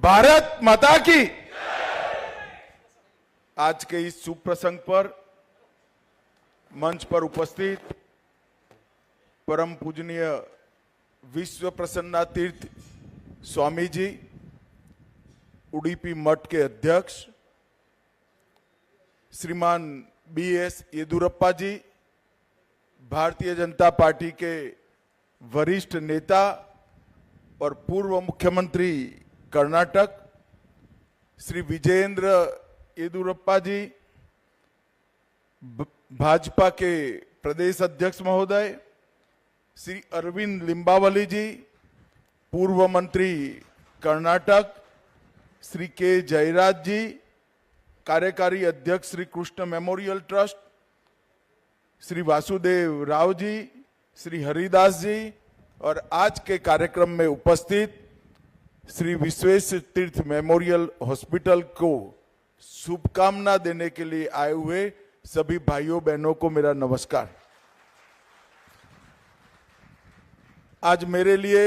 भारत माता की। आज के इस शुभ प्रसंग पर मंच पर उपस्थित परम पूजनीय विश्व प्रसन्ना तीर्थ स्वामी जी, उडुपी मठ के अध्यक्ष श्रीमान BS येदुरप्पा जी, भारतीय जनता पार्टी के वरिष्ठ नेता और पूर्व मुख्यमंत्री कर्नाटक श्री विजयेंद्र येदुरप्पा जी, भाजपा के प्रदेश अध्यक्ष महोदय श्री अरविंद लिंबावली जी, पूर्व मंत्री कर्नाटक श्री के जयराज जी, कार्यकारी अध्यक्ष श्री कृष्ण मेमोरियल ट्रस्ट श्री वासुदेव राव जी, श्री हरिदास जी और आज के कार्यक्रम में उपस्थित श्री विश्वेश्वर तीर्थ मेमोरियल हॉस्पिटल को शुभकामना देने के लिए आए हुए सभी भाइयों बहनों को मेरा नमस्कार। आज मेरे लिए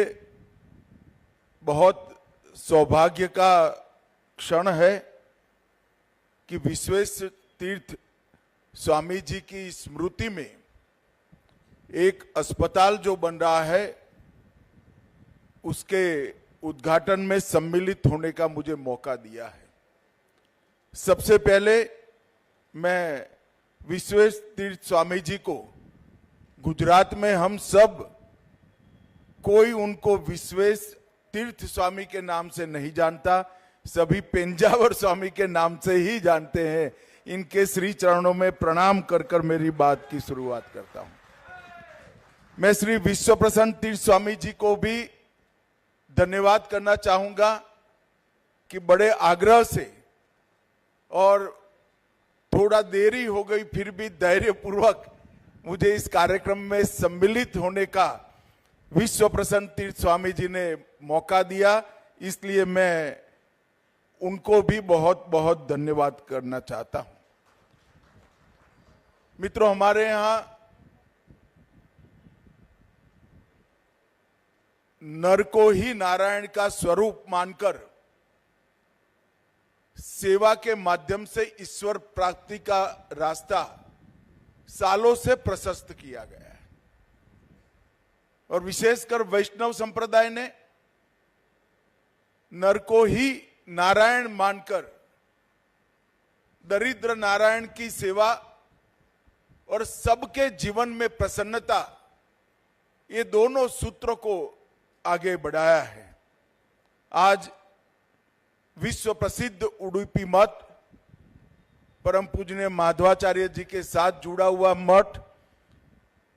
बहुत सौभाग्य का क्षण है कि विश्वेश्वर तीर्थ स्वामी जी की स्मृति में एक अस्पताल जो बन रहा है उसके उद्घाटन में सम्मिलित होने का मुझे मौका दिया है। सबसे पहले मैं विश्वेश्वर तीर्थ स्वामी जी को, गुजरात में हम सब कोई उनको विश्वेश्वर तीर्थ स्वामी के नाम से नहीं जानता, सभी पेंजावर स्वामी के नाम से ही जानते हैं। इनके श्री चरणों में प्रणाम कर कर मेरी बात की शुरुआत करता हूं। मैं श्री विश्व प्रसन्न तीर्थ स्वामी जी को भी धन्यवाद करना चाहूंगा कि बड़े आग्रह से और थोड़ा देरी हो गई फिर भी धैर्यपूर्वक मुझे इस कार्यक्रम में सम्मिलित होने का विश्व प्रसन्न तीर्थ स्वामी जी ने मौका दिया, इसलिए मैं उनको भी बहुत बहुत धन्यवाद करना चाहता हूं। मित्रों, हमारे यहां नर को ही नारायण का स्वरूप मानकर सेवा के माध्यम से ईश्वर प्राप्ति का रास्ता सालों से प्रशस्त किया गया है और विशेषकर वैष्णव संप्रदाय ने नर को ही नारायण मानकर दरिद्र नारायण की सेवा और सबके जीवन में प्रसन्नता, ये दोनों सूत्रों को आगे बढ़ाया है। आज विश्व प्रसिद्ध उडुपी मठ, परम पूजनीय माधवाचार्य जी के साथ जुड़ा हुआ मठ,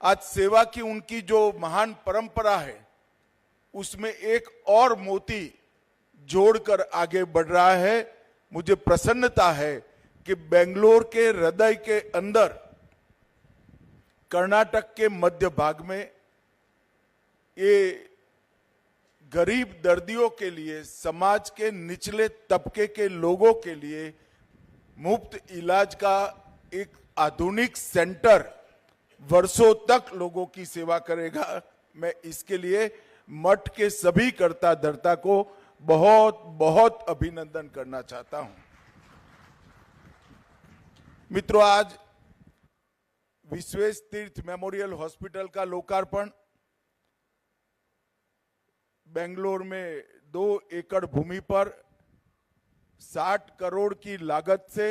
आज सेवा की उनकी जो महान परंपरा है उसमें एक और मोती जोड़कर आगे बढ़ रहा है। मुझे प्रसन्नता है कि बेंगलोर के हृदय के अंदर कर्नाटक के मध्य भाग में ये गरीब दर्दियों के लिए, समाज के निचले तबके के लोगों के लिए मुफ्त इलाज का एक आधुनिक सेंटर वर्षों तक लोगों की सेवा करेगा। मैं इसके लिए मठ के सभी कर्ता धर्ता को बहुत बहुत अभिनंदन करना चाहता हूं। मित्रों, आज विश्वेश्वर तीर्थ मेमोरियल हॉस्पिटल का लोकार्पण बेंगलोर में 2 एकड़ भूमि पर 60 करोड़ की लागत से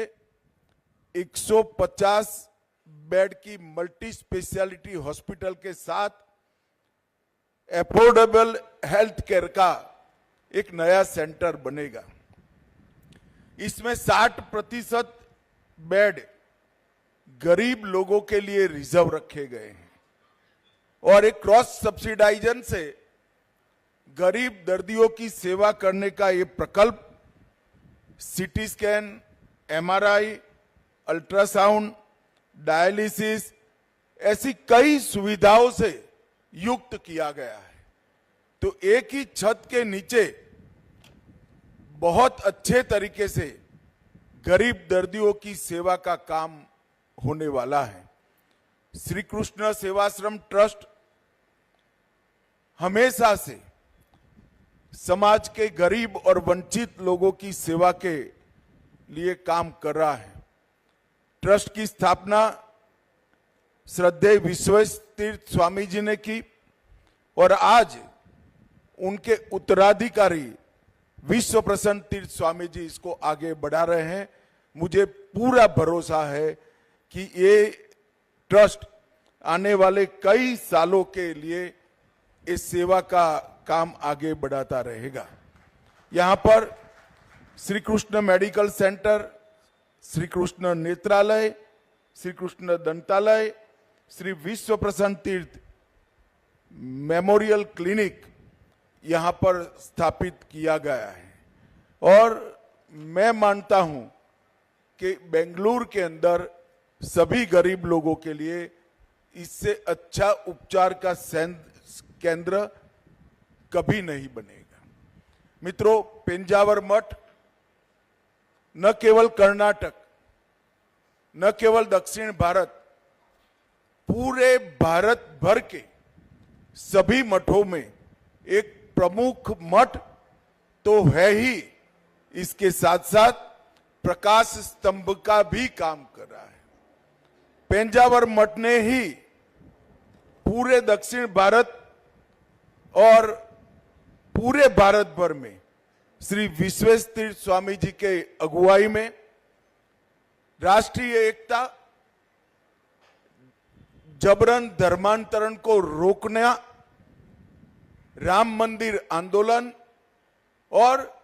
150 बेड की मल्टी स्पेशलिटी हॉस्पिटल के साथ अफोर्डेबल हेल्थ केयर का एक नया सेंटर बनेगा। इसमें 60% बेड गरीब लोगों के लिए रिजर्व रखे गए हैं और एक क्रॉस सब्सिडाइजेशन से गरीब दर्दियों की सेवा करने का ये प्रकल्प CT scan, MRI, ultrasound, dialysis ऐसी कई सुविधाओं से युक्त किया गया है। तो एक ही छत के नीचे बहुत अच्छे तरीके से गरीब दर्दियों की सेवा का काम होने वाला है। श्री कृष्ण सेवाश्रम ट्रस्ट हमेशा से समाज के गरीब और वंचित लोगों की सेवा के लिए काम कर रहा है। ट्रस्ट की स्थापना श्रद्धेय विश्वेशतीर्थ स्वामी जी ने की और आज उनके उत्तराधिकारी विश्व प्रसन्न तीर्थ स्वामी जी इसको आगे बढ़ा रहे हैं। मुझे पूरा भरोसा है कि ये ट्रस्ट आने वाले कई सालों के लिए इस सेवा का काम आगे बढ़ाता रहेगा। यहां पर श्री कृष्ण मेडिकल सेंटर, श्री कृष्ण नेत्रालय, श्री कृष्ण दंतालय, श्री विश्व प्रसन्न तीर्थ मेमोरियल क्लिनिक यहां पर स्थापित किया गया है और मैं मानता हूं कि बेंगलुरु के अंदर सभी गरीब लोगों के लिए इससे अच्छा उपचार का केंद्र कभी नहीं बनेगा। मित्रों, पेंजावर मठ न केवल कर्नाटक, न केवल दक्षिण भारत, पूरे भारत भर के सभी मठों में एक प्रमुख मठ तो है ही, इसके साथ साथ प्रकाश स्तंभ का भी काम कर रहा है। पेंजावर मठ ने ही पूरे दक्षिण भारत और पूरे भारत भर में श्री विश्वेशतीर्थ स्वामी जी के अगुवाई में राष्ट्रीय एकता, जबरन धर्मांतरण को रोकना, राम मंदिर आंदोलन और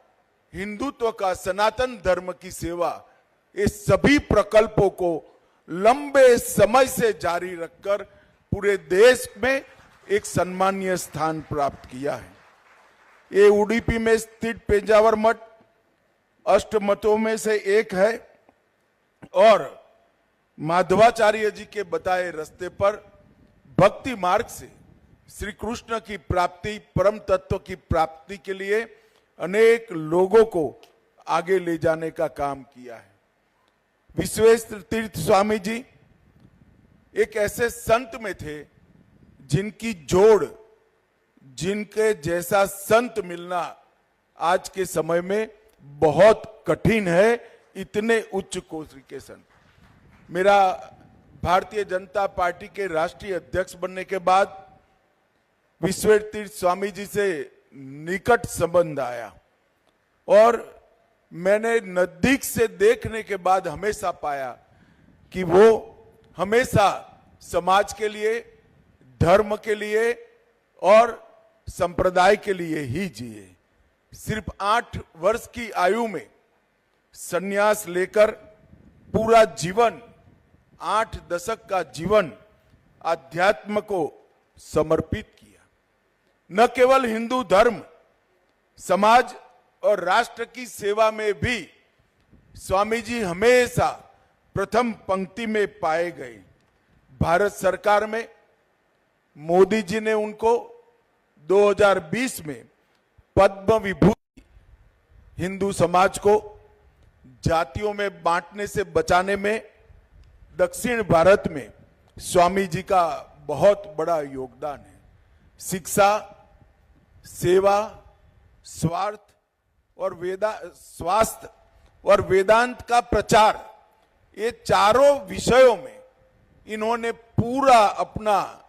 हिंदुत्व का, सनातन धर्म की सेवा, इस सभी प्रकल्पों को लंबे समय से जारी रखकर पूरे देश में एक सम्मानीय स्थान प्राप्त किया है। ये उडुपी में स्थित पेंजावर मठ अष्ट मतों में से एक है और माधवाचार्य जी के बताए रास्ते पर भक्ति मार्ग से श्री कृष्ण की प्राप्ति, परम तत्व की प्राप्ति के लिए अनेक लोगों को आगे ले जाने का काम किया है। विश्वेशतीर्थ स्वामी जी एक ऐसे संत में थे जिनकी जोड़, जिनके जैसा संत मिलना आज के समय में बहुत कठिन है, इतने उच्च कोटि के संत। मेरा भारतीय जनता पार्टी के राष्ट्रीय अध्यक्ष बनने के बाद विश्वेशतीर्थ स्वामी जी से निकट संबंध आया और मैंने नजदीक से देखने के बाद हमेशा पाया कि वो हमेशा समाज के लिए, धर्म के लिए और संप्रदाय के लिए ही जिए। सिर्फ 8 वर्ष की आयु में संन्यास लेकर पूरा जीवन, 8 दशक का जीवन अध्यात्म को समर्पित किया। न केवल हिंदू धर्म, समाज और राष्ट्र की सेवा में भी स्वामी जी हमेशा प्रथम पंक्ति में पाए गए। भारत सरकार में मोदी जी ने उनको 2020 में पद्म विभूति हिंदू समाज को जातियों में बांटने से बचाने में दक्षिण भारत में स्वामी जी का बहुत बड़ा योगदान है। शिक्षा, सेवा, स्वास्थ्य और वेदांत का प्रचार, ये चारों विषयों में इन्होंने पूरा अपना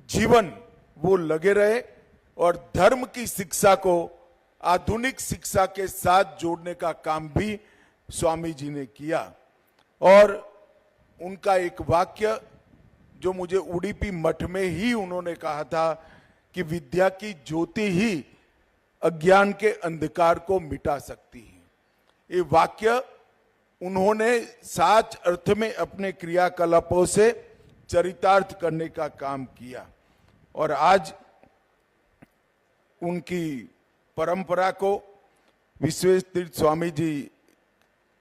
जीवन वो लगे रहे और धर्म की शिक्षा को आधुनिक शिक्षा के साथ जोड़ने का काम भी स्वामी जी ने किया। और उनका एक वाक्य जो मुझे उडुपी मठ में ही उन्होंने कहा था कि विद्या की ज्योति ही अज्ञान के अंधकार को मिटा सकती है। ये वाक्य उन्होंने साच अर्थ में अपने क्रियाकलापों से चरितार्थ करने का काम किया और आज उनकी परंपरा को विश्वेशतीर्थ स्वामी जी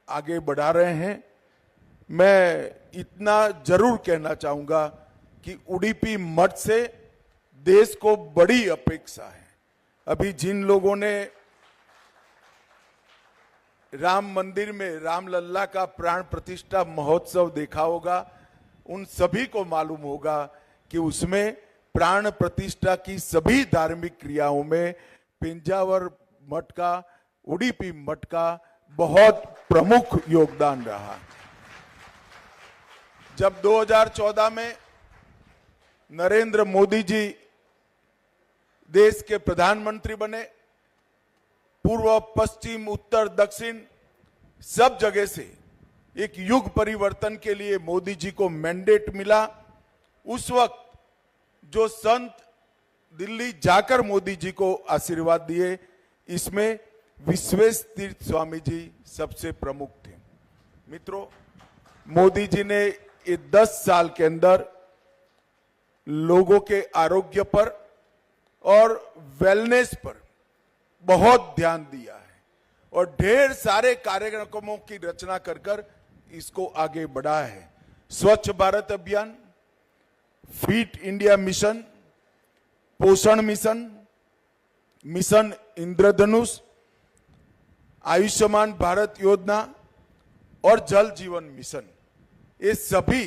आगे बढ़ा रहे हैं। मैं इतना जरूर कहना चाहूंगा कि उडुपी मठ से देश को बड़ी अपेक्षा है। अभी जिन लोगों ने राम मंदिर में रामलल्ला का प्राण प्रतिष्ठा महोत्सव देखा होगा, उन सभी को मालूम होगा कि उसमें प्राण प्रतिष्ठा की सभी धार्मिक क्रियाओं में पेंजावर मठ का, उडुपी मठ का बहुत प्रमुख योगदान रहा। जब 2014 में नरेंद्र मोदी जी देश के प्रधानमंत्री बने, पूर्व पश्चिम उत्तर दक्षिण सब जगह से एक युग परिवर्तन के लिए मोदी जी को मैंडेट मिला। उस वक्त जो संत दिल्ली जाकर मोदी जी को आशीर्वाद दिए, इसमें विश्वेश तीर्थ स्वामी जी सबसे प्रमुख थे। मित्रों, मोदी जी ने ये 10 साल के अंदर लोगों के आरोग्य पर और वेलनेस पर बहुत ध्यान दिया है और ढेर सारे कार्यक्रमों की रचना कर इसको आगे बढ़ा है। स्वच्छ भारत अभियान, फिट इंडिया मिशन, पोषण मिशन, मिशन इंद्रधनुष, आयुष्मान भारत योजना और जल जीवन मिशन, ये सभी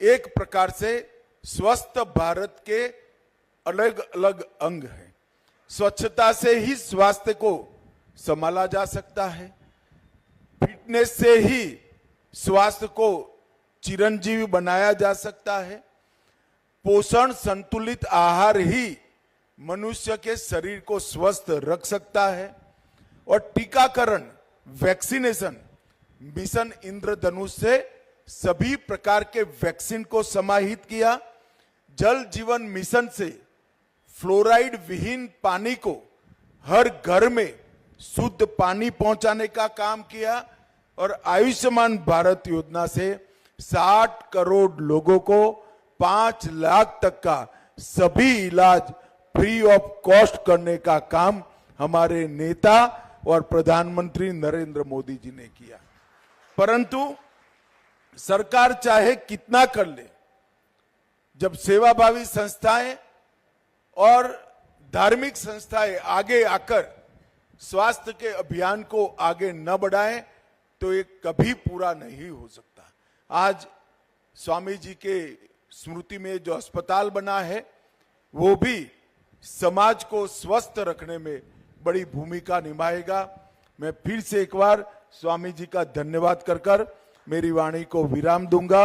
एक प्रकार से स्वस्थ भारत के अलग अलग अंग हैं। स्वच्छता से ही स्वास्थ्य को संभाला जा सकता है, फिटनेस से ही स्वास्थ्य को चिरंजीवी बनाया जा सकता है, पोषण संतुलित आहार ही मनुष्य के शरीर को स्वस्थ रख सकता है और टीकाकरण, वैक्सीनेशन, मिशन इंद्रधनुष से सभी प्रकार के वैक्सीन को समाहित किया। जल जीवन मिशन से फ्लोराइड विहीन पानी को हर घर में शुद्ध पानी पहुंचाने का काम किया और आयुष्मान भारत योजना से 60 करोड़ लोगों को 5 लाख तक का सभी इलाज फ्री ऑफ कॉस्ट करने का काम हमारे नेता और प्रधानमंत्री नरेंद्र मोदी जी ने किया। परंतु सरकार चाहे कितना कर ले, जब सेवाभावी संस्थाएं और धार्मिक संस्थाएं आगे आकर स्वास्थ्य के अभियान को आगे न बढ़ाएं तो ये कभी पूरा नहीं हो सकता। आज स्वामी जी के स्मृति में जो अस्पताल बना है, वो भी समाज को स्वस्थ रखने में बड़ी भूमिका निभाएगा। मैं फिर से एक बार स्वामी जी का धन्यवाद कर मेरी वाणी को विराम दूंगा।